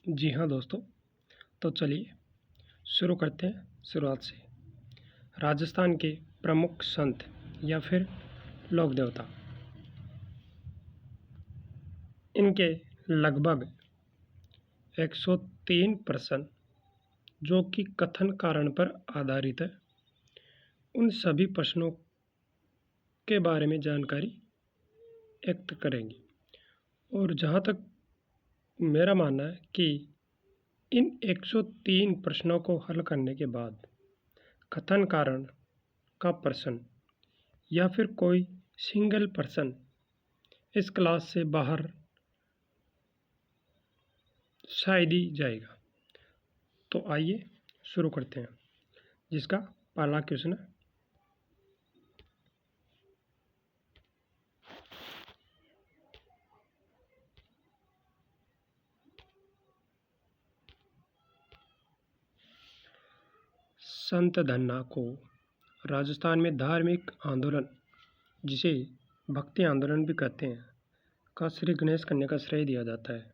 जी हाँ दोस्तों, तो चलिए शुरू करते हैं शुरुआत से। राजस्थान के प्रमुख संत या फिर लोक देवता, इनके लगभग 103 प्रश्न जो कि कथन कारण पर आधारित है, उन सभी प्रश्नों के बारे में जानकारी व्यक्त करेंगे। और जहाँ तक मेरा मानना है कि इन 103 प्रश्नों को हल करने के बाद कथन कारण का प्रश्न या फिर कोई सिंगल पर्सन इस क्लास से बाहर शायद ही जाएगा। तो आइए शुरू करते हैं, जिसका पहला क्वेश्चन है, संत धन्ना को राजस्थान में धार्मिक आंदोलन, जिसे भक्ति आंदोलन भी कहते हैं, का श्री गणेश कन्या का श्रेय दिया जाता है।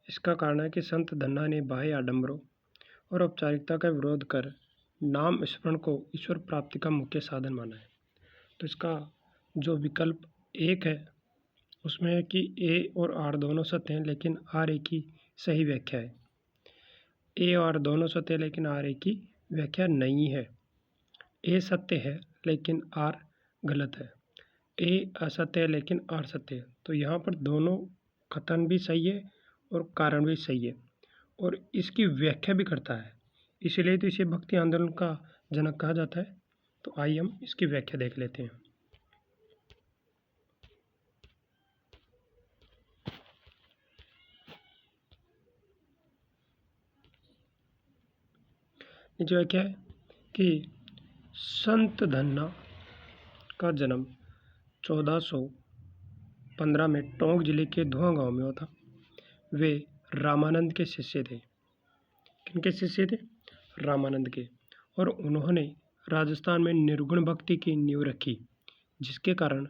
इसका कारण है कि संत धन्ना ने बाह्य आडंबरों और औपचारिकता का विरोध कर नाम स्मरण को ईश्वर प्राप्ति का मुख्य साधन माना है। तो इसका जो विकल्प एक है उसमें है कि ए और आर दोनों सत्य हैं, लेकिन आर एक की सही व्याख्या है। ए और दोनों सत्य है लेकिन आर एक की व्याख्या नहीं है। ए सत्य है लेकिन आर गलत है। ए असत्य है लेकिन आर सत्य है। तो यहाँ पर दोनों कथन भी सही है और कारण भी सही है और इसकी व्याख्या भी करता है, इसीलिए तो इसे भक्ति आंदोलन का जनक कहा जाता है। तो आइए हम इसकी व्याख्या देख लेते हैं। जो व्याख्या है कि संत धन्ना का जन्म 1415 में टोंक जिले के धुआं गांव में हुआ था। वे रामानंद के शिष्य थे। किनके शिष्य थे? रामानंद के। और उन्होंने राजस्थान में निर्गुण भक्ति की नींव रखी, जिसके कारण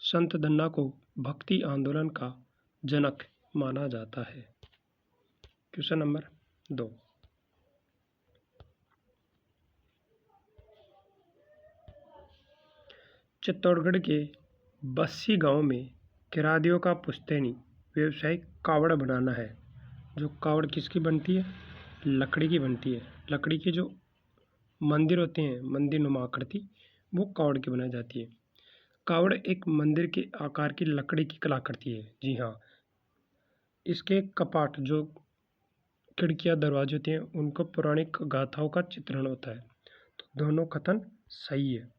संत धन्ना को भक्ति आंदोलन का जनक माना जाता है। क्वेश्चन नंबर 2, चित्तौड़गढ़ के बस्सी गांव में किरादियों का पुश्तैनी व्यवसाय कावड़ बनाना है। जो कावड़ किसकी बनती है? लकड़ी की बनती है। लकड़ी के जो मंदिर होते हैं, मंदिर नुमा आकृति, वो कावड़ की बनाई जाती है। कावड़ एक मंदिर के आकार की लकड़ी की कलाकृति है। जी हाँ, इसके कपाट, जो खिड़कियाँ दरवाजे होते हैं, उनको पौराणिक गाथाओं का चित्रण होता है। तो दोनों कथन सही है।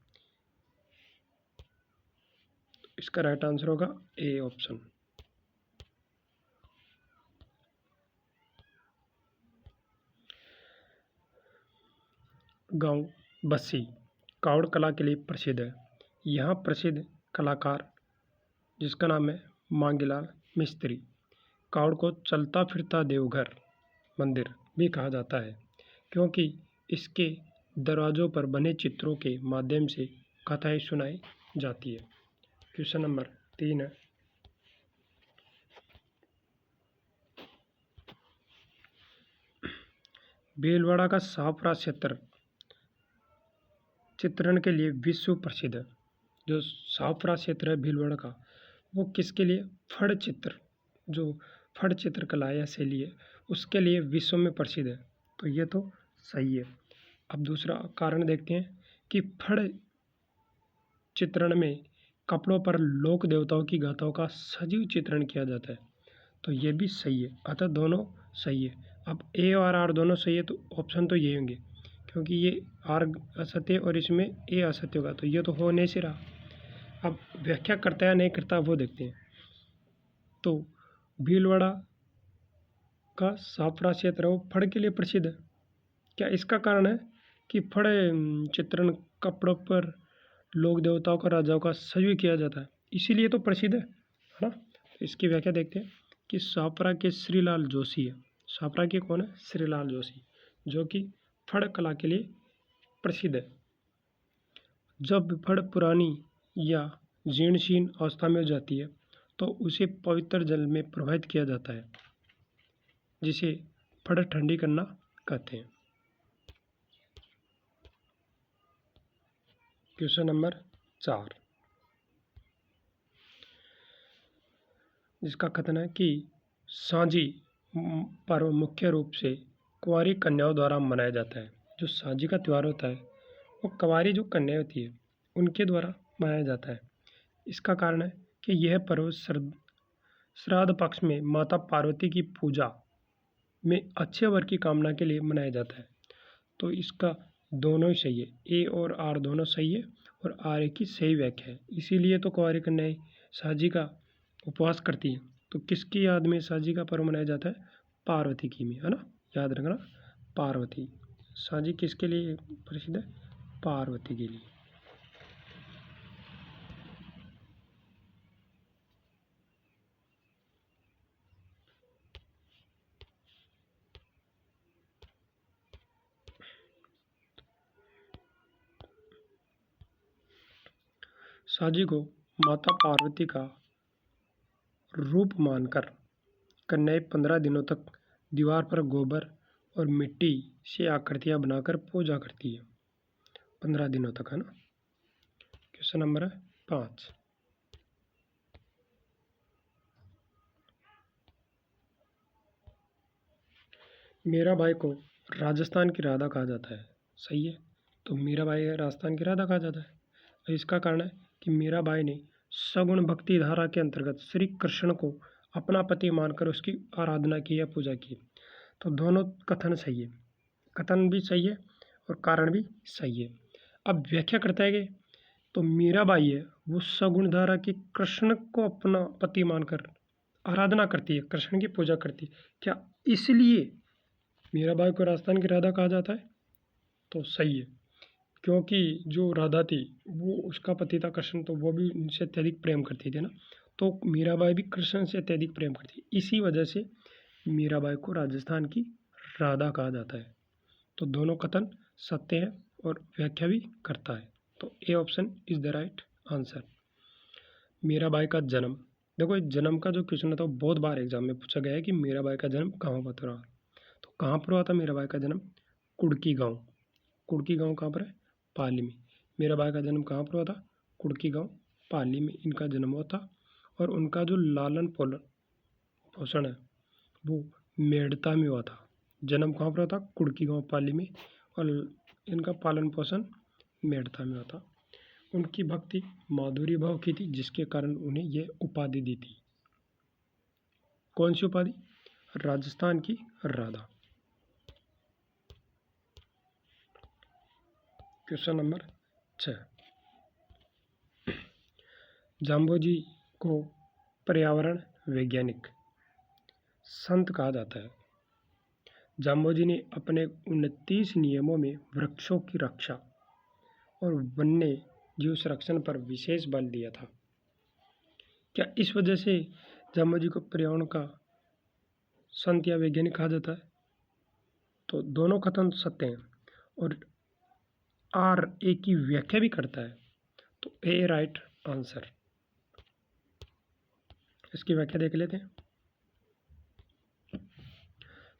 इसका राइट आंसर होगा ए ऑप्शन। गांव बस्सी कावड़ कला के लिए प्रसिद्ध है। यहाँ प्रसिद्ध कलाकार, जिसका नाम है मांगीलाल मिस्त्री, कावड़ को चलता फिरता देवघर मंदिर भी कहा जाता है, क्योंकि इसके दरवाजों पर बने चित्रों के माध्यम से कथाएं सुनाई जाती है। क्वेश्चन नंबर 3 है, भीलवाड़ा का साफरा क्षेत्र चित्रण के लिए विश्व प्रसिद्ध है। जो साफरा क्षेत्र है भीलवाड़ा का, वो किसके लिए? फड़ चित्र, जो फड़ चित्रकला या शैली है, उसके लिए विश्व में प्रसिद्ध है। तो ये तो सही है। अब दूसरा कारण देखते हैं कि फड़ चित्रण में कपड़ों पर लोक देवताओं की गाथाओं का सजीव चित्रण किया जाता है। तो ये भी सही है। अतः दोनों सही है। अब ए और आर दोनों सही है, तो ऑप्शन तो ये होंगे, क्योंकि ये आर असत्य और इसमें ए असत्य होगा, तो ये तो हो नहीं से रहा। अब व्याख्या करता है नहीं करता वो देखते हैं। तो भीलवाड़ा का साफरा क्षेत्र वो फड़ के लिए प्रसिद्ध है। क्या इसका कारण है कि फड़ चित्रण कपड़ों पर लोक देवताओं का, राजाओं का सजीव किया जाता है, इसीलिए तो प्रसिद्ध है ना। तो इसकी व्याख्या देखते हैं कि साफरा के श्रीलाल जोशी है। साफरा के कौन है? श्रीलाल जोशी, जो कि फड़ कला के लिए प्रसिद्ध है। जब फड़ पुरानी या जीर्ण अवस्था में हो जाती है, तो उसे पवित्र जल में प्रवाहित किया जाता है। जिसे फड़ ठंडी करना कहते हैं। क्वेश्चन नंबर 4, जिसका कथन है कि साँझी पर्व मुख्य रूप से कुंवारी कन्याओं द्वारा मनाया जाता है। जो साँझी का त्यौहार होता है वो कुंवारी जो कन्या होती है उनके द्वारा मनाया जाता है। इसका कारण है कि यह पर्व श्राद्ध पक्ष में माता पार्वती की पूजा में अच्छे वर की कामना के लिए मनाया जाता है। तो इसका दोनों ही सही है, ए और आर दोनों सही है और आर ए की सही व्याख्या है। इसीलिए तो कुंवारी कन्याएं साँझी का उपवास करती हैं। तो किसकी याद में साँझी का पर्व मनाया जाता है? पार्वती की में, है ना, याद रखना, पार्वती। साँझी किसके लिए प्रसिद्ध है? पार्वती के लिए। साँझी को माता पार्वती का रूप मानकर कन्याएं 15 दिनों तक दीवार पर गोबर और मिट्टी से आकृतियां बनाकर पूजा करती है, 15 दिनों तक, है ना। क्वेश्चन नंबर 5, मीराबाई को राजस्थान की राधा कहा जाता है। सही है, तो मीराबाई राजस्थान की राधा कहा जाता है। इसका कारण है कि मीराबाई ने सगुण भक्ति धारा के अंतर्गत श्री कृष्ण को अपना पति मानकर उसकी आराधना की या पूजा की। तो दोनों कथन सही है, कथन भी सही है और कारण भी सही है। अब व्याख्या करता है कि तो मीराबाई है वो सगुण धारा की कृष्ण को अपना पति मानकर आराधना करती है, कृष्ण की पूजा करती है। क्या इसलिए मीराबाई को राजस्थान की राधा कहा जाता है? तो सही है, क्योंकि जो राधा थी वो उसका पति था कृष्ण, तो वो भी उनसे अत्यधिक प्रेम करती थी ना, तो मीराबाई भी कृष्ण से अत्यधिक प्रेम करती है। इसी वजह से मीराबाई को राजस्थान की राधा कहा जाता है। तो दोनों कथन सत्य है और व्याख्या भी करता है। तो A option is the right answer. Mirabai का जन्म, देखो जन्म का जो क्वेश्चन था वो बहुत बार एग्जाम में पूछा गया है कि मीराबाई का जन्म कहाँ पर हुआ। तो कहाँ पर हुआ था मीराबाई का जन्म? कुड़की गांव। कुड़की गांव कहाँ पर है? पाली में। मीराबाई का जन्म कहाँ पर हुआ था? कुड़की गांव, पाली में इनका जन्म हुआ था। और उनका जो लालन पोषण है वो मेड़ता में हुआ था। जन्म कहाँ पर हुआ था? कुड़की गांव, पाली में, और इनका पालन पोषण मेड़ता में हुआ था। उनकी भक्ति माधुरी भाव की थी, जिसके कारण उन्हें यह उपाधि दी थी। कौन सी उपाधि? राजस्थान की राधा। क्वेश्चन नंबर 6, जाम्बोजी को पर्यावरण वैज्ञानिक संत कहा जाता है। जाम्बोजी ने अपने 29 नियमों में वृक्षों की रक्षा और वन्य जीव संरक्षण पर विशेष बल दिया था। क्या इस वजह से जाम्बोजी को पर्यावरण का संत या वैज्ञानिक कहा जाता है? तो दोनों कथन सत्य हैं और आर ए की व्याख्या भी करता है। तो ए राइट आंसर। इसकी व्याख्या देख लेते हैं।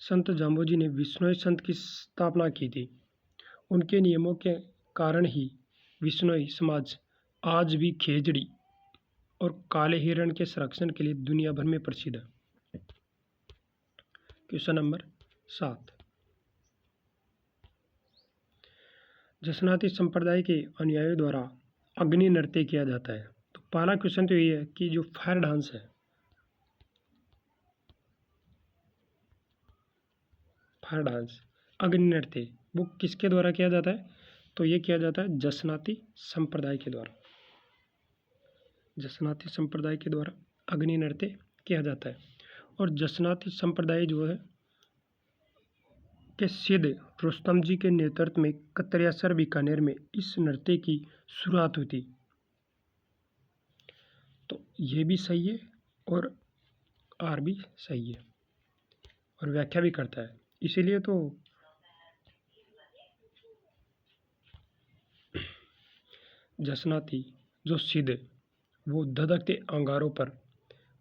संत जाम्बोजी ने विश्नोई संत की स्थापना की थी। उनके नियमों के कारण ही विश्नोई समाज आज भी खेजड़ी और काले हिरण के संरक्षण के लिए दुनिया भर में प्रसिद्ध है। क्वेश्चन नंबर 7, जसनाती संप्रदाय के अनुयायियों द्वारा अग्नि नृत्य किया जाता है। तो पहला क्वेश्चन तो ये है कि जो फायर डांस है, फायर डांस, अग्नि नृत्य, वो किसके द्वारा किया जाता है? तो ये किया जाता है जसनाती संप्रदाय के द्वारा। जसनाती संप्रदाय के द्वारा अग्नि नृत्य किया जाता है। और जसनाती संप्रदाय जो है के सिद्ध रुस्तम जी के नेतृत्व में कतरियासर बीकानेर में इस नृत्य की शुरुआत हुई थी। तो ये भी सही है और आर भी सही है और व्याख्या भी करता है। इसीलिए तो जसनाती जो सिद्ध वो धधकते अंगारों पर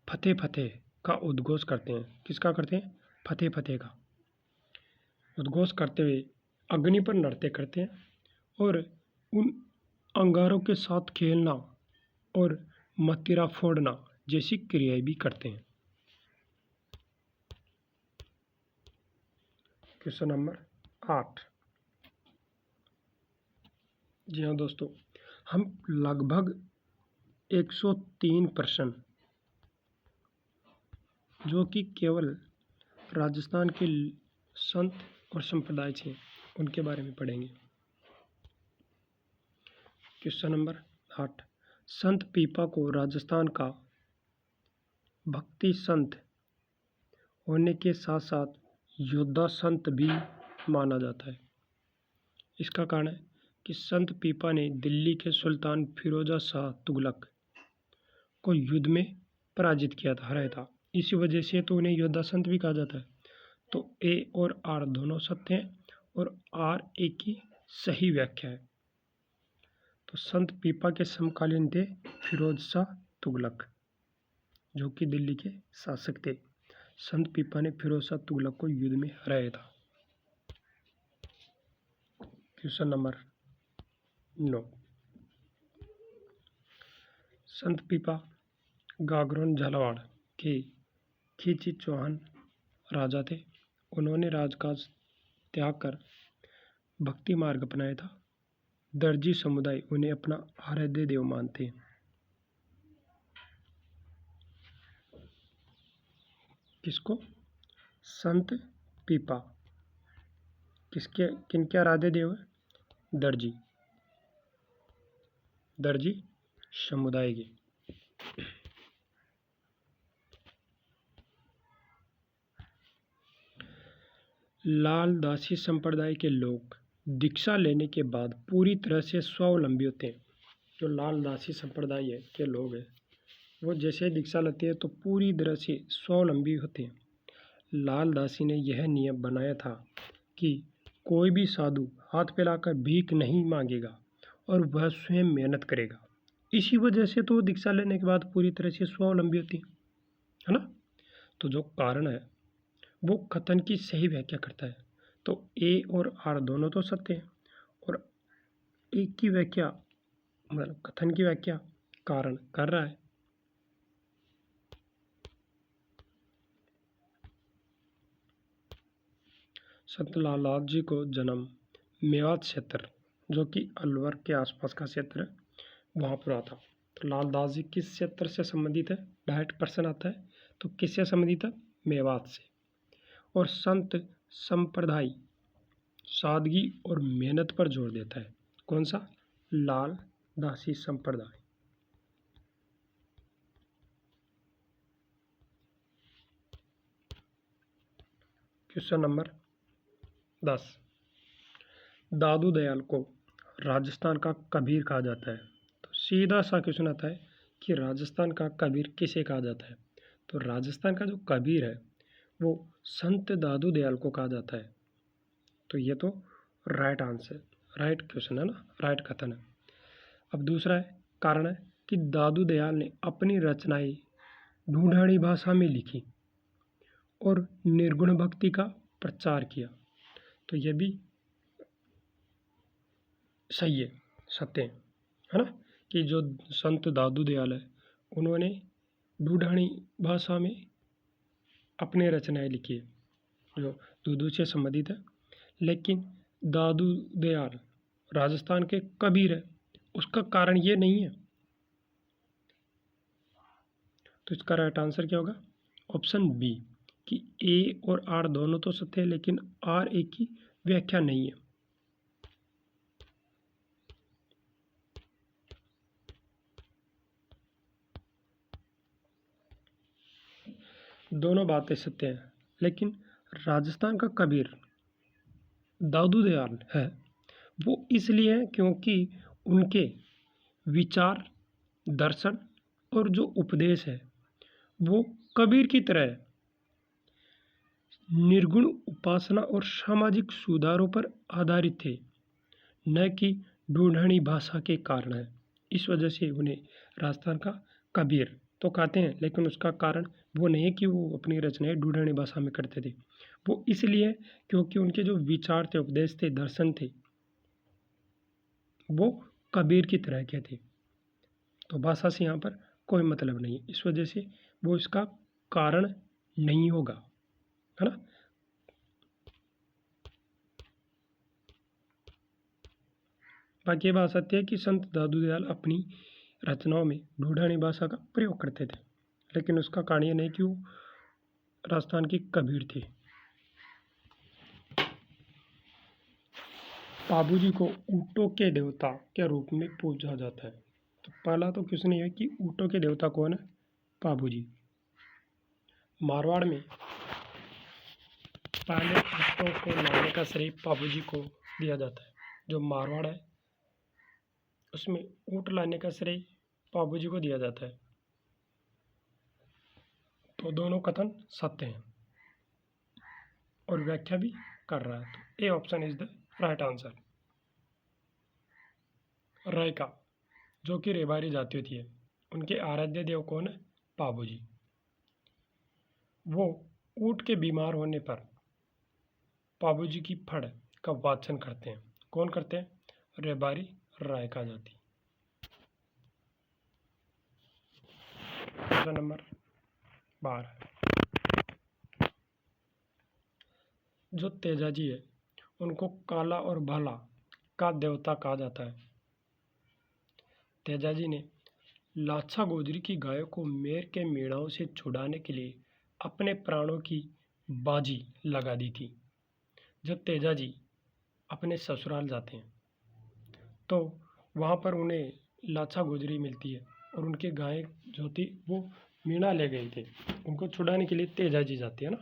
फतेह फतेह का उद्घोष करते हैं। किसका करते हैं? फतेह फतेह का उद्घोष करते हुए अग्नि पर नृत्य करते हैं और उन अंगारों के साथ खेलना और मदिरा फोड़ना जैसी क्रियाएं भी करते हैं। Question number 8। जी हाँ दोस्तों, हम लगभग 103 प्रश्न जो कि केवल राजस्थान के संत और संप्रदाय थे उनके बारे में पढ़ेंगे। Question number 8। संत पीपा को राजस्थान का भक्ति संत होने के साथ साथ योद्धा संत भी माना जाता है। इसका कारण है कि संत पीपा ने दिल्ली के सुल्तान फिरोजा शाह तुगलक को युद्ध में पराजित किया था, हराया था। इसी वजह से तो उन्हें योद्धा संत भी कहा जाता है। तो ए और आर दोनों सत्य हैं और आर ए की सही व्याख्या है। तो संत पीपा के समकालीन थे फिरोज शाह तुगलक, जो कि दिल्ली के शासक थे। संत पीपा ने फिरोज शाह तुगलक को युद्ध में हराया था। Question number 9। संत पीपा गागरोन झालावाड़ के खींची चौहान राजा थे। उन्होंने राजकाज त्याग कर भक्ति मार्ग अपनाया था। दर्जी समुदाय उन्हें अपना आराध्य देव मानते हैं। किसको? संत पीपा किनके आराध्य देव है? दर्जी समुदाय के। लाल दासी संप्रदाय के लोग दीक्षा लेने के बाद पूरी तरह से स्वावलंबी होते हैं। जो लाल दासी संप्रदाय के लोग हैं वो जैसे दीक्षा लेते हैं तो पूरी तरह से स्वावलंबी होते हैं। लाल दासी ने यह नियम बनाया था कि कोई भी साधु हाथ फैलाकर भीख नहीं मांगेगा और वह स्वयं मेहनत करेगा। इसी वजह से तो दीक्षा लेने के बाद पूरी तरह से स्वावलंबी होती है ना। तो जो कारण है वो कथन की सही व्याख्या करता है। तो ए और आर दोनों तो सत्य हैं और एक की व्याख्या मतलब कथन की व्याख्या कारण कर रहा है। संत लालदास जी को जन्म मेवात क्षेत्र, जो कि अलवर के आसपास का क्षेत्र है, वहाँ पर आता। तो लालदास जी किस क्षेत्र से संबंधित है? डायरेक्ट प्रश्न आता है। तो किससे संबंधित है? मेवात से। और संत संप्रदाय सादगी और मेहनत पर जोर देता है। कौन सा? लाल दासी संप्रदाय। Question number 10। दादू दयाल को राजस्थान का कबीर कहा जाता है। तो सीधा सा क्वेश्चन आता है कि राजस्थान का कबीर किसे कहा जाता है? तो राजस्थान का जो कबीर है वो संत दादू दयाल को कहा जाता है। तो ये तो राइट आंसर, राइट क्वेश्चन है ना, राइट कथन है। अब दूसरा है कारण है कि दादू दयाल ने अपनी रचनाएं ढूंढानी भाषा में लिखी और निर्गुण भक्ति का प्रचार किया। तो यह भी सही है, सत्य है ना, कि जो संत दादू दयाल है उन्होंने ढूंढानी भाषा में अपने रचनाएं लिखी है जो दूधू से संबंधित है। लेकिन दादू दयाल राजस्थान के कबीर है, उसका कारण ये नहीं है। तो इसका राइट आंसर क्या होगा? ऑप्शन बी, कि ए और आर दोनों तो सत्य है लेकिन आर ए की व्याख्या नहीं है। दोनों बातें सत्य हैं लेकिन राजस्थान का कबीर दादू दयाल है वो इसलिए है क्योंकि उनके विचार, दर्शन और जो उपदेश है वो कबीर की तरह है, निर्गुण उपासना और सामाजिक सुधारों पर आधारित थे, न कि ढूंढानी भाषा के कारण है। इस वजह से उन्हें राजस्थान का कबीर तो कहते हैं, लेकिन उसका कारण वो नहीं है कि वो अपनी रचनाएं ढूंढानी भाषा में करते थे। वो इसलिए क्योंकि उनके जो विचार थे, उपदेश थे, दर्शन थे, वो कबीर की तरह के थे। तो भाषा से यहाँ पर कोई मतलब नहीं है, इस वजह से वो इसका कारण नहीं होगा, है ना। बाकी ये बात सत्य है कि संत दादू दयाल अपनी रचनाओं में ढूंढानी भाषा का प्रयोग करते थे, लेकिन उसका कारण ये नहीं कि वो राजस्थान के कबीर थे। पाबूजी को ऊँटों के देवता के रूप में पूजा जाता है। तो पहला तो क्वेश्चन ये है कि ऊँटों के देवता कौन है? पाबूजी। मारवाड़ में पहले ऊँटों को लाने का श्रेय पाबूजी को दिया जाता है। जो मारवाड़ है उसमें ऊँट लाने का श्रेय पाबूजी को दिया जाता है। तो दोनों कथन सत्य हैं और व्याख्या भी कर रहा है। तो A option is the right answer. Raika जो कि रेबारी जाति होती है, उनके आराध्य देव कौन है? पाबूजी। वो ऊँट के बीमार होने पर पाबूजी की फड़ का वाचन करते हैं। कौन करते हैं? रेबारी रायका जाति। Question number 12। जो तेजाजी है उनको काला और भाला का देवता कहा जाता है। तेजाजी ने लाछा गोजरी की गायों को मेर के मेढ़ाओं से छुड़ाने के लिए अपने प्राणों की बाजी लगा दी थी। जब तेजाजी अपने ससुराल जाते हैं तो वहाँ पर उन्हें लाछा गोजरी मिलती है और उनकी गाय जो थी वो मीणा ले गई थी, उनको छुड़ाने के लिए तेजाजी जाती है ना,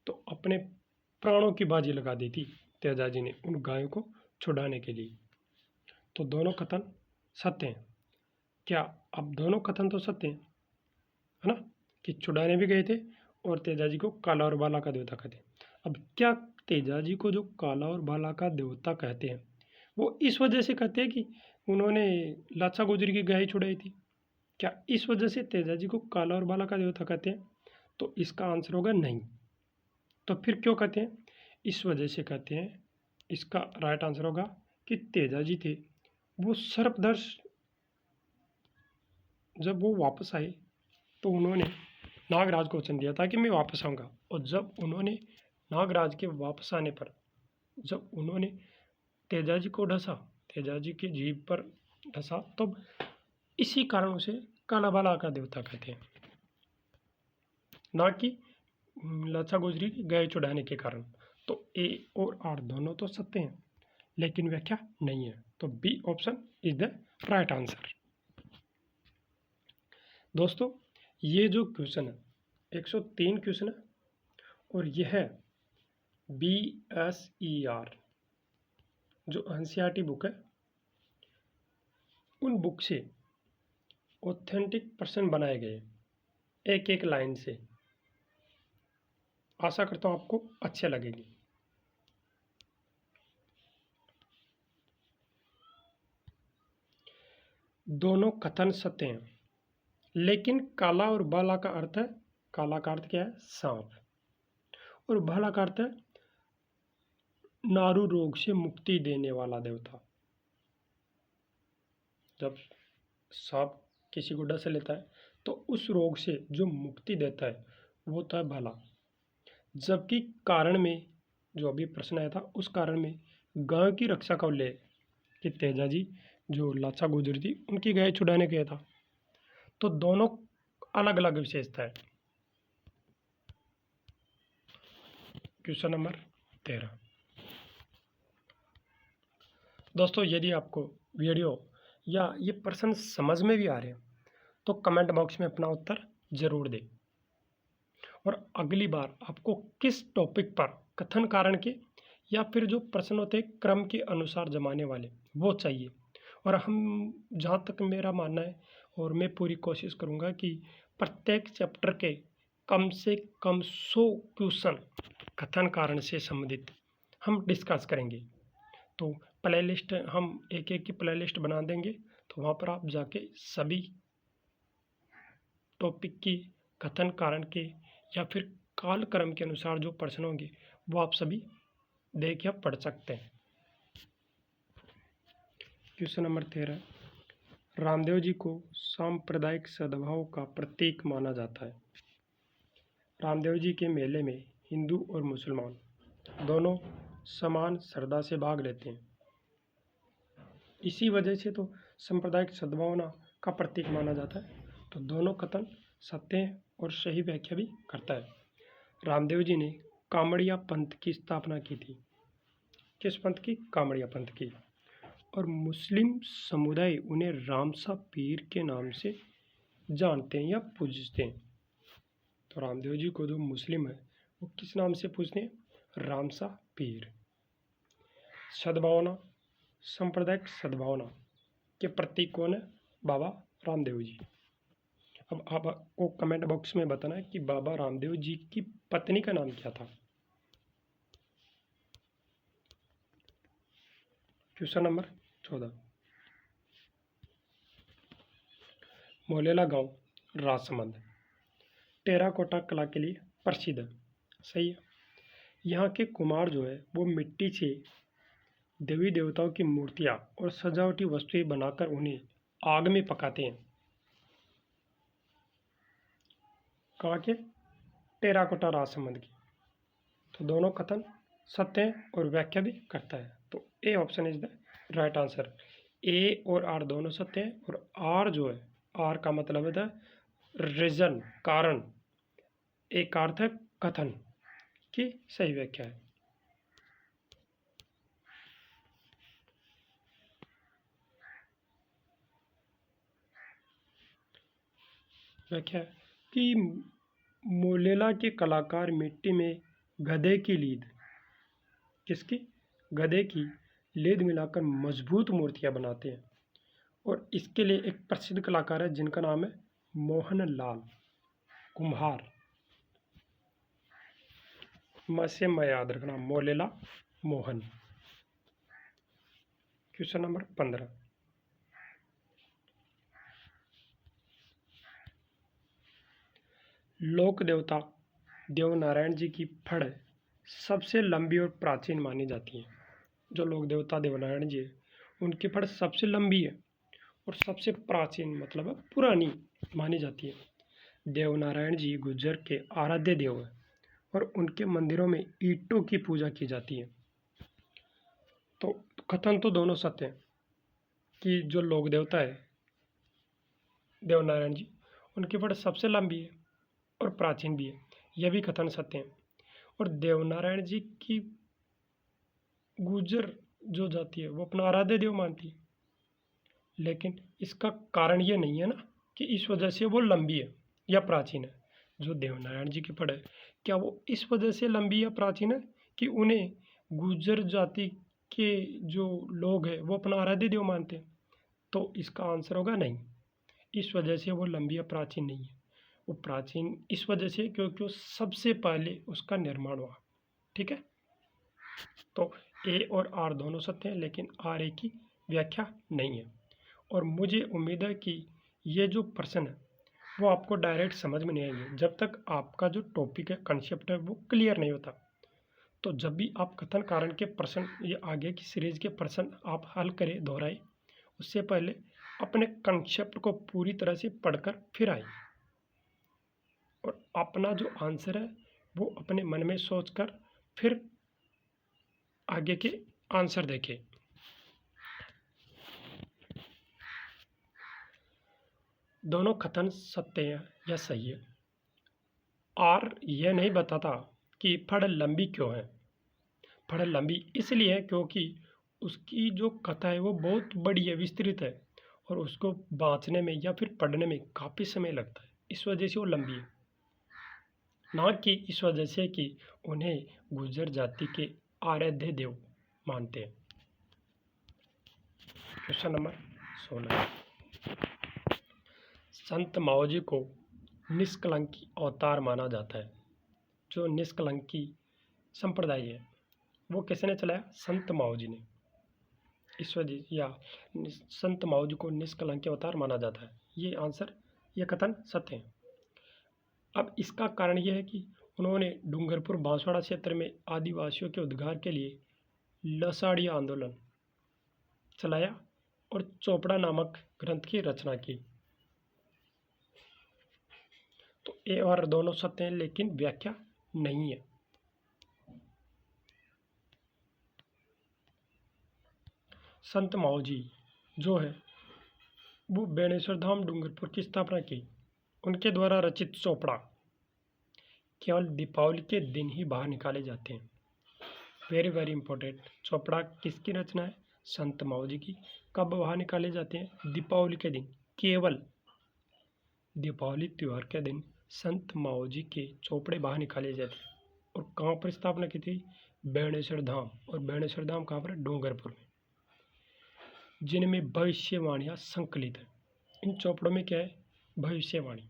तो अपने प्राणों की बाजी लगा दी थी तेजाजी ने उन गायों को छुड़ाने के लिए। तो दोनों कथन सत्य हैं। क्या? अब दोनों कथन तो सत्य हैं, है ना, कि छुड़ाने भी गए थे और तेजाजी को काला और बाला का देवता कहते हैं। अब क्या तेजाजी को जो काला और बाला का देवता कहते हैं वो इस वजह से कहते हैं कि उन्होंने लाछा गुजरी की गाय छुड़ाई थी? क्या इस वजह से तेजाजी को काला और बाला का देवता कहते हैं? तो इसका आंसर होगा नहीं। तो फिर क्यों कहते हैं? इस वजह से कहते हैं, इसका राइट आंसर होगा कि तेजाजी थे वो सर्पदर्श, जब वो वापस आए तो उन्होंने नागराज को वचन दिया था कि मैं वापस आऊँगा, और जब उन्होंने नागराज के वापस आने पर जब उन्होंने तेजाजी को डसा, तेजाजी की जीभ पर डसा, तब इसी कारण उसे काला बाला का देवता कहते हैं, ना कि लाछा गुजरी की गाय चुड़ाने के कारण। तो ए और आर दोनों तो सत्य हैं लेकिन व्याख्या नहीं है। तो B option is the right answer. दोस्तों ये जो क्वेश्चन है 103 क्वेश्चन है और यह है BSER जो NCERT बुक है, उन बुक से ऑथेंटिक प्रश्न बनाए गए एक एक लाइन से। आशा करता हूँ आपको अच्छे लगेंगे। दोनों कथन सत्य हैं, लेकिन काला और बाला का अर्थ है, काला का अर्थ क्या है? सांप, और बाला का अर्थ है नारू रोग से मुक्ति देने वाला देवता। जब सांप किसी को डस लेता है तो उस रोग से जो मुक्ति देता है वो होता है भाला। जबकि कारण में जो अभी प्रश्न आया था उस कारण में गाय की रक्षा का उल्लेख कि तेजाजी जो लाछा गुजरी थी उनकी गाय छुड़ाने गया था। तो दोनों अलग अलग विशेषता है। Question number 13। दोस्तों यदि आपको वीडियो या ये प्रश्न समझ में भी आ रहे हैं तो कमेंट बॉक्स में अपना उत्तर जरूर दें, और अगली बार आपको किस टॉपिक पर कथन कारण के या फिर जो प्रश्न होते हैं क्रम के अनुसार जमाने वाले वो चाहिए। और हम जहाँ तक मेरा मानना है और मैं पूरी कोशिश करूँगा कि प्रत्येक चैप्टर के कम से कम 100 क्वेश्चन कथन कारण से संबंधित हम डिस्कस करेंगे। तो प्ले लिस्ट हम एक एक की प्ले लिस्ट बना देंगे, तो वहाँ पर आप जाके सभी टॉपिक की कथन कारण के या फिर कालक्रम के अनुसार जो प्रश्न होंगे वो आप सभी देख या पढ़ सकते हैं। क्वेश्चन नंबर 13, रामदेव जी को सांप्रदायिक सद्भाव का प्रतीक माना जाता है। रामदेव जी के मेले में हिंदू और मुसलमान दोनों समान श्रद्धा से भाग लेते हैं। इसी वजह से तो सांप्रदायिक सद्भावना का प्रतीक माना जाता है। तो दोनों कथन सत्य हैं और सही व्याख्या भी करता है। रामदेव जी ने कामड़िया पंथ की स्थापना की थी। किस पंथ की? कामड़िया पंथ की। और मुस्लिम समुदाय उन्हें रामसा पीर के नाम से जानते हैं या पूजते हैं। तो रामदेव जी को जो मुस्लिम है वो किस नाम से पूजते हैं? रामसा पीर। सद्भावना, सांप्रदायिक सद्भावना के प्रतीक कौन है? बाबा रामदेव जी। अब आपको कमेंट बॉक्स में बताना है कि बाबा रामदेव जी की पत्नी का नाम क्या था। क्वेश्चन नंबर 14, मोलेला गांव राजसमंद टेराकोटा कला के लिए प्रसिद्ध है। सही है। यहाँ के कुम्हार जो है वो मिट्टी से देवी देवताओं की मूर्तियाँ और सजावटी वस्तुएं बनाकर उन्हें आग में पकाते हैं। कहाँ के? टेराकोटा राजसमंद की। तो दोनों कथन सत्य हैं और व्याख्या भी करता है। तो A option is the right answer. A और आर दोनों सत्य हैं और आर जो है, आर का मतलब है द रीजन, कारण। एक अर्थ है कथन की सही व्याख्या है। व्याख्या है कि मोलेला के कलाकार मिट्टी में गधे की लीद, किसकी? गधे की लीद मिलाकर मजबूत मूर्तियां बनाते हैं। और इसके लिए एक प्रसिद्ध कलाकार है जिनका नाम है मोहन लाल कुम्हार। से मैं याद रखना, मोलेला मोहन। क्वेश्चन नंबर 15, लोक देवता देवनारायण जी की फड़ सबसे लंबी और प्राचीन मानी जाती है। जो लोक देवता देवनारायण जी है उनकी फड़ सबसे लंबी है और सबसे प्राचीन मतलब है पुरानी मानी जाती है। देवनारायण जी गुर्जर के आराध्य देव है और उनके मंदिरों में ईंटों की पूजा की जाती है। तो कथन तो दोनों सत्य हैं कि जो लोक देवता है देवनारायण जी उनकी फड़ सबसे लंबी है और प्राचीन भी है, यह भी कथन सत्य हैं। और देवनारायण जी की गुर्जर जो जाति है वो अपना आराध्य देव मानती है, लेकिन इसका कारण ये नहीं है ना कि इस वजह से वो लंबी है या प्राचीन है। जो देवनारायण जी की फड़ है क्या वो इस वजह से लंबी या प्राचीन है कि उन्हें गुर्जर जाति के जो लोग हैं वो अपना आराध्य देव मानते हैं? तो इसका आंसर होगा नहीं, इस वजह से वो लंबी या प्राचीन नहीं है। वो प्राचीन इस वजह से क्योंकि वो सबसे पहले उसका निर्माण हुआ। ठीक है। तो ए और आर दोनों सत्य हैं लेकिन आर ए की व्याख्या नहीं है। और मुझे उम्मीद है कि ये जो प्रश्न है वो आपको डायरेक्ट समझ में नहीं आएंगे जब तक आपका जो टॉपिक है, कंसेप्ट है वो क्लियर नहीं होता। तो जब भी आप कथन कारण के प्रश्न या आगे की सीरीज के प्रश्न आप हल करें, दोहराए, उससे पहले अपने कंसेप्ट को पूरी तरह से पढ़कर फिर आए और अपना जो आंसर है वो अपने मन में सोचकर फिर आगे के आंसर देखें। दोनों कथन सत्य है या सही है। आर यह नहीं बताता कि फड़ लंबी क्यों है। फड़ लंबी इसलिए है क्योंकि उसकी जो कथा है वो बहुत बड़ी है, विस्तृत है और उसको बाँचने में या फिर पढ़ने में काफ़ी समय लगता है, इस वजह से वो लंबी है, ना कि इस वजह से कि उन्हें गुर्जर जाति के आराध्य देव मानते हैं। क्वेश्चन नंबर 16, संत माओजी को निष्कलंकी अवतार माना जाता है। जो निष्कलंकी संप्रदाय है वो किसने चलाया? संत माओजी ने। इस वजह या संत माओजी को निष्कलंकी अवतार माना जाता है। ये आंसर, ये कथन सत्य है। अब इसका कारण यह है कि उन्होंने डूंगरपुर बांसवाड़ा क्षेत्र में आदिवासियों के उद्धार के लिए लसाड़ी आंदोलन चलाया और चोपड़ा नामक ग्रंथ की रचना की। तो ए और दोनों सत्य हैं, लेकिन व्याख्या नहीं है। संत माओजी जो है वो बेणेश्वर धाम डूंगरपुर की स्थापना की। उनके द्वारा रचित चोपड़ा केवल दीपावली के दिन ही बाहर निकाले जाते हैं। Very very important. चोपड़ा किसकी रचना है? संत माओजी की। कब बाहर निकाले जाते हैं? दीपावली के दिन। केवल दीपावली त्यौहार के दिन संत माओजी के चोपड़े बाहर निकाले जाते हैं। और कहाँ पर स्थापना की थी? बेणेश्वर धाम। और बेणेश्वर धाम कहाँ पर? डूंगरपुर में, जिनमें भविष्यवाणियां संकलित है। इन चोपड़ों में क्या है? भविष्यवाणी।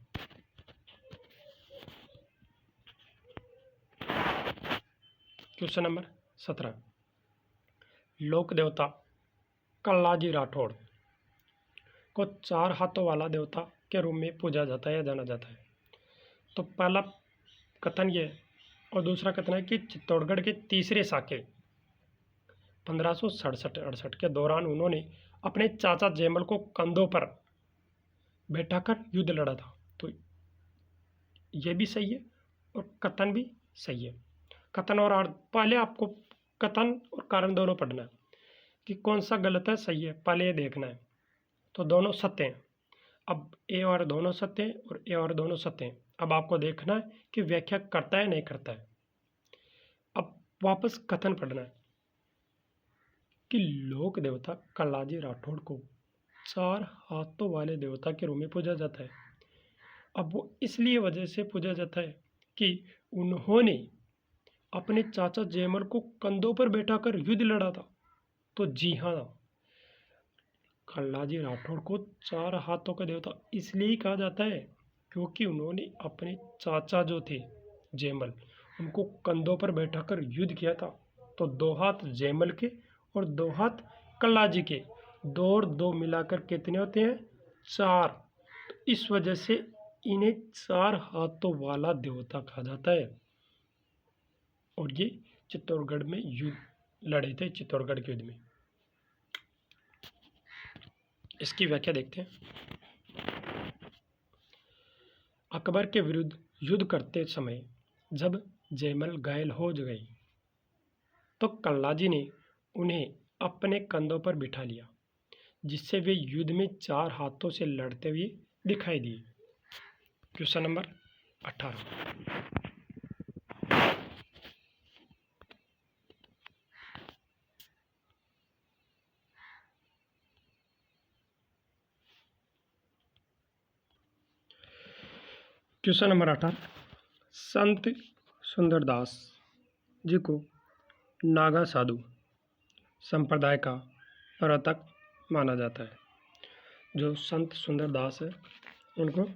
Question number 17। लोक देवता कल्लाजी राठौड़ को 4 हाथों वाला देवता के रूप में पूजा जाता है या जाना जाता है। तो पहला कथन ये और दूसरा कथन है कि चित्तौड़गढ़ के तीसरे साके 1567-68 के दौरान उन्होंने अपने चाचा जयमल को कंधों पर बैठाकर युद्ध लड़ा था। तो ये भी सही है और कथन भी सही है। कथन और अर्थ, पहले आपको कथन और कारण दोनों पढ़ना है कि कौन सा गलत है सही है, पहले ये देखना है। तो दोनों सत्य हैं। अब ए और दोनों सत्य हैं और ए और दोनों सत्य हैं। अब आपको देखना है कि व्याख्या करता है नहीं करता है। अब वापस कथन पढ़ना है कि लोक देवता कल्लाजी राठौड़ को 4 हाथों वाले देवता के रूप में पूजा जाता है। अब वो इसलिए वजह से पूजा जाता है कि उन्होंने अपने चाचा जयमल को कंधों पर बैठाकर युद्ध लड़ा था। तो जी हाँ, कल्लाजी राठौड़ को 4 हाथों का देवता इसलिए कहा जाता है क्योंकि उन्होंने अपने चाचा जो थे जयमल, उनको कंधों पर बैठाकर युद्ध किया था। तो 2 हाथ जयमल के और 2 हाथ कल्लाजी के, 2 और 2 मिलाकर कितने होते हैं? 4। तो इस वजह से इन्हें 4 हाथों वाला देवता कहा जाता है। और ये चित्तौड़गढ़ में युद्ध लड़े थे, चित्तौड़गढ़ के युद्ध में। इसकी व्याख्या देखते हैं। अकबर के विरुद्ध युद्ध करते समय जब जयमल घायल हो गई तो कल्लाजी ने उन्हें अपने कंधों पर बिठा लिया, जिससे वे युद्ध में 4 हाथों से लड़ते हुए दिखाई दिए। Question number 18। Question number 18। संत सुंदरदास जी को नागा साधु संप्रदाय का प्रवर्तक माना जाता है। जो संत सुंदरदास है उनको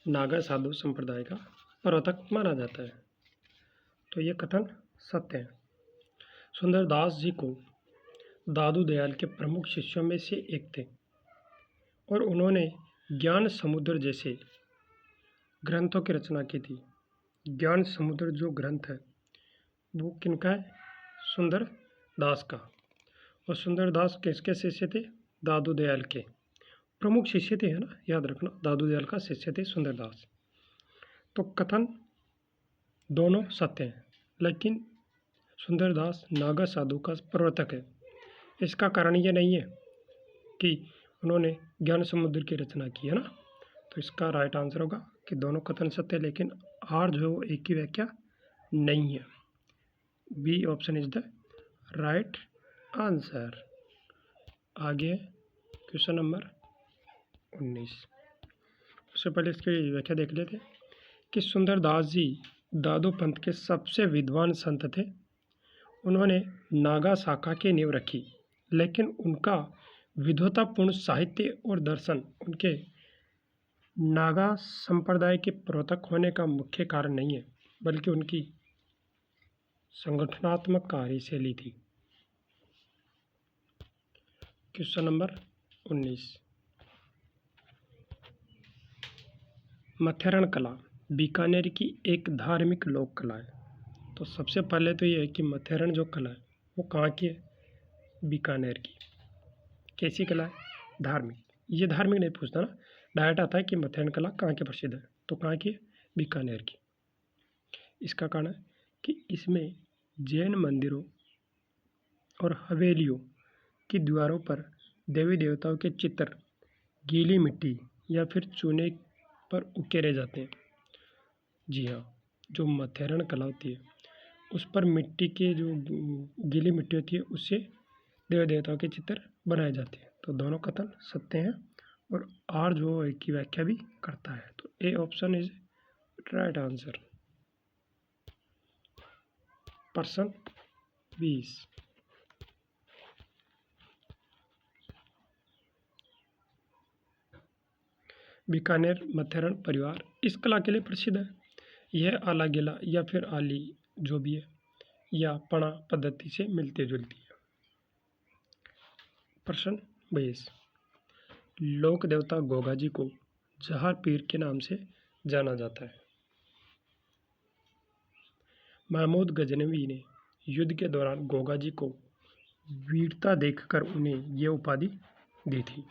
नागा साधु संप्रदाय का प्रवर्तक माना जाता है। तो ये कथन सत्य है। सुंदरदास जी को दादू दयाल के प्रमुख शिष्यों में से एक थे और उन्होंने ज्ञान समुद्र जैसे ग्रंथों की रचना की थी। ज्ञान समुद्र जो ग्रंथ है वो किनका है? सुंदरदास का। और सुंदरदास किसके शिष्य थे? दादू दयाल के प्रमुख शिष्य थे, है ना, याद रखना, दादू दयाल का शिष्य थे सुंदरदास। तो कथन दोनों सत्य हैं, लेकिन सुंदरदास नागा साधु का प्रवर्तक है। इसका कारण ये नहीं है कि उन्होंने ज्ञान समुद्र की रचना की, है ना। तो इसका राइट आंसर होगा कि दोनों कथन सत्य, लेकिन आर जो है वो एक की व्याख्या नहीं है। B option is the right answer. आगे क्वेश्चन नंबर 19। उससे पहले इसकी व्याख्या देख लेते हैं कि सुंदरदास जी दादू पंथ के सबसे विद्वान संत थे। उन्होंने नागा शाखा की नींव रखी, लेकिन उनका विद्वतापूर्ण साहित्य और दर्शन उनके नागा संप्रदाय के प्रवर्तक होने का मुख्य कारण नहीं है, बल्कि उनकी संगठनात्मक कार्यशैली थी। Question number 19। मथेरण कला बीकानेर की एक धार्मिक लोक कला है। तो सबसे पहले तो ये है कि मथेरन जो कला है वो कहाँ की है? बीकानेर की। कैसी कला है? धार्मिक। ये धार्मिक नहीं पूछता ना, डायरेक्ट आता है कि मथेरन कला कहाँ की प्रसिद्ध है, तो कहाँ की है? बीकानेर की। इसका कारण है कि इसमें जैन मंदिरों और हवेलियों की दीवारों पर देवी देवताओं के चित्र गीली मिट्टी या फिर चूने पर उकेरे जाते हैं। जी हाँ, जो मथेरन कला होती है उस पर मिट्टी के जो गीली मिट्टी होती है उससे देवी देवताओं के चित्र बनाए जाते हैं। तो दोनों कथन सत्य हैं और आर जो है की व्याख्या भी करता है। तो A option is right answer. प्रश्न 20। बीकानेर मथेरन परिवार इस कला के लिए प्रसिद्ध है। यह आला गिला या फिर आली जो भी है या पणा पद्धति से मिलती जुलती है। प्रश्न 22। लोक देवता गोगा जी को जहार पीर के नाम से जाना जाता है। महमूद गजनवी ने युद्ध के दौरान गोगा जी को वीरता देखकर उन्हें यह उपाधि दी थी।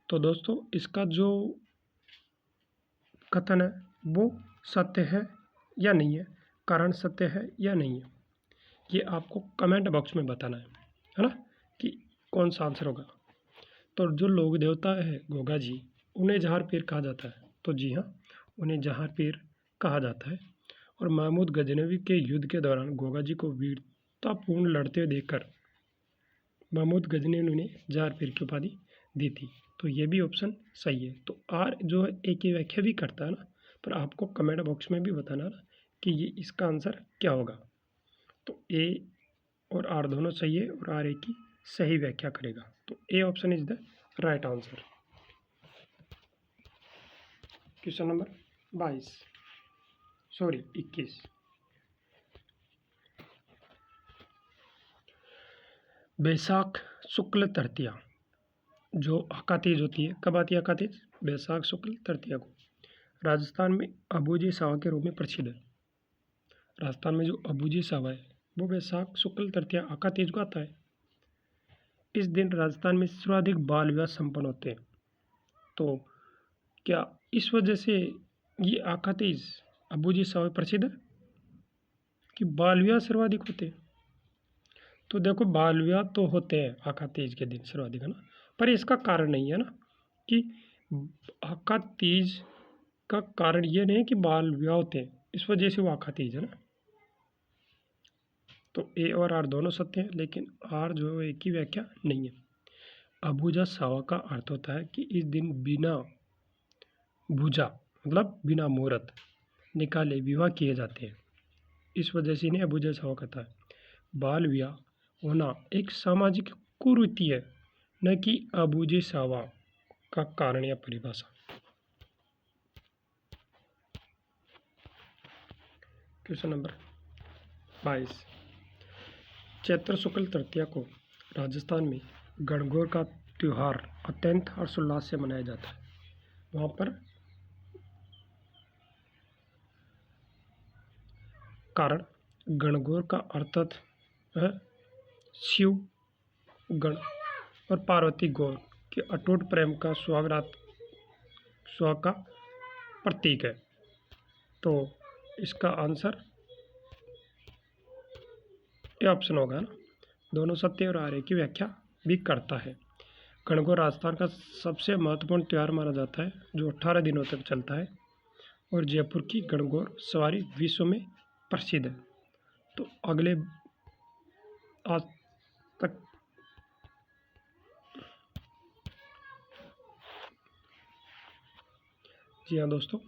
तो दोस्तों इसका जो कथन है वो सत्य है या नहीं है, कारण सत्य है या नहीं है, ये आपको कमेंट बॉक्स में बताना है ना, कि कौन सा आंसर होगा। तो जो लोक देवता है गोगा जी उन्हें जहार पीर कहा जाता है, तो जी हाँ उन्हें जहार पीर कहा जाता है। और महमूद गजनवी के युद्ध के दौरान गोगा जी को वीरतापूर्ण लड़ते हुए देखकर महमूद गजनवी ने उन्हें जहार पीर की उपाधि दी थी। तो ये भी ऑप्शन सही है। तो आर जो है एक ही व्याख्या भी करता है ना, पर आपको कमेंट बॉक्स में भी बताना ना कि ये इसका आंसर क्या होगा। तो ए और आर दोनों सही है और आर ए की सही व्याख्या करेगा। तो A option is the right answer. Question number 21। बैसाख शुक्ल तृतीया जो हका तीज होती है, कब आती है हका तीज? बैसाख शुक्ल तृतीया को। राजस्थान में अबूजी सावा के रूप में प्रसिद्ध है। राजस्थान में जो अबूजी सावा है वो बैसाख शुक्ल तृतीया हका तीज को आता है। इस दिन राजस्थान में सर्वाधिक बाल विवाह संपन्न होते हैं। तो क्या इस वजह से ये आका तीज अबूजी सावा प्रसिद्ध है कि बाल विवाह सर्वाधिक होते हैं? तो देखो बाल विवाह तो होते हैं आका तीज के दिन सर्वाधिक, है ना, पर इसका कारण नहीं है ना कि आका तीज का कारण ये नहीं कि बाल विवाह होते हैं इस वजह से वो आका तीज है ना। तो ए और आर दोनों सत्य हैं, लेकिन आर जो है एक ही व्याख्या नहीं है। अबूजा सावा का अर्थ होता है कि इस दिन बिना भुजा मतलब बिना मुहूर्त निकाले विवाह किए जाते हैं। इस वजह से इन्हें अबूजा सावा कहता है। बाल विवाह होना एक सामाजिक कुरीति है, न कि अबूजे सावा का कारण या परिभाषा। Question number 22। चैत्र शुक्ल तृतीया को राजस्थान में गणगौर का त्यौहार अत्यंत हर्षोल्लास से मनाया जाता है। वहाँ पर कारण गणगौर का अर्थ है शिव गण और पार्वती गौर के अटूट प्रेम का सुहाग का प्रतीक है। तो इसका आंसर ये ऑप्शन होगा ना, दोनों सत्य और आर्य की व्याख्या भी करता है। गणगौर राजस्थान का सबसे महत्वपूर्ण त्यौहार माना जाता है जो 18 दिनों तक चलता है और जयपुर की गणगौर सवारी विश्व में प्रसिद्ध है। तो अगले आज तक जी हाँ दोस्तों,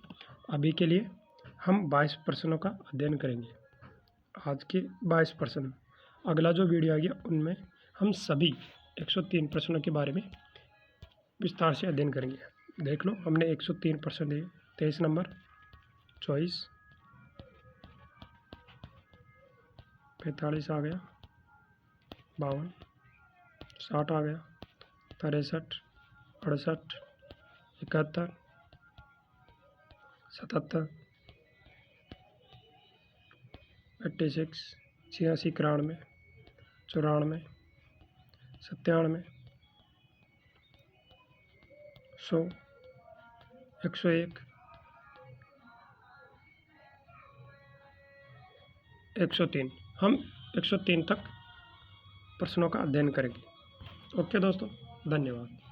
अभी के लिए हम 22 प्रश्नों का अध्ययन करेंगे। आज के 22 प्रश्न, अगला जो वीडियो आ गया उनमें हम सभी 103 प्रश्नों के बारे में विस्तार से अध्ययन करेंगे। देख लो हमने 103 प्रश्न दिए। 23 नंबर, 24, 45 आ गया, 52, 60 आ गया, 63, 68, 71, 77, 86, 86, 91, 94, 97, 100, 101, 103। हम 103 तक प्रश्नों का अध्ययन करेंगे। ओके दोस्तों, धन्यवाद।